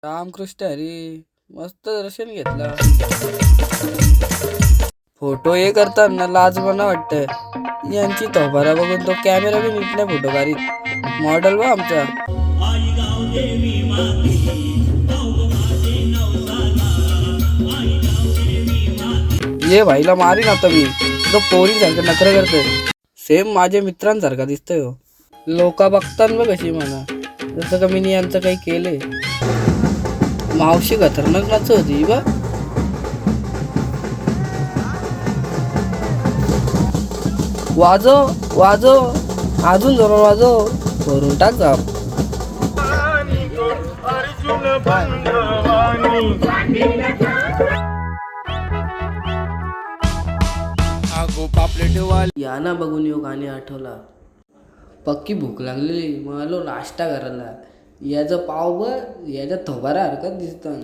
रामकृष्ण हरी. मस्त दर्शन घेतलं. फोटो हे करताना लाज मला वाटतं. यांची तोबारा बघून तो कॅमेरा बी नीट नाही फोटो काढीत. मॉडेल बा आमचा. ये भाईला मारी आता मी. तो पोरीसारखं नखरं करतोय. सेम माझ्या मित्रांसारखा दिसतोय हो. लोक बघतात बघ कशी म्हणा, जसं का मी यांचं काही केलंय. मावशी खतरनाक नाच होती बा. वाजव वाजव, अजून जोरात वाजव. भरून टाक जाम. या ना बघून येऊ गाणी आठवला. पक्की भूक लागलेली, मला नाश्ता करायला. याचं पाव बर याच्या थोबारा हरकत दिसतं.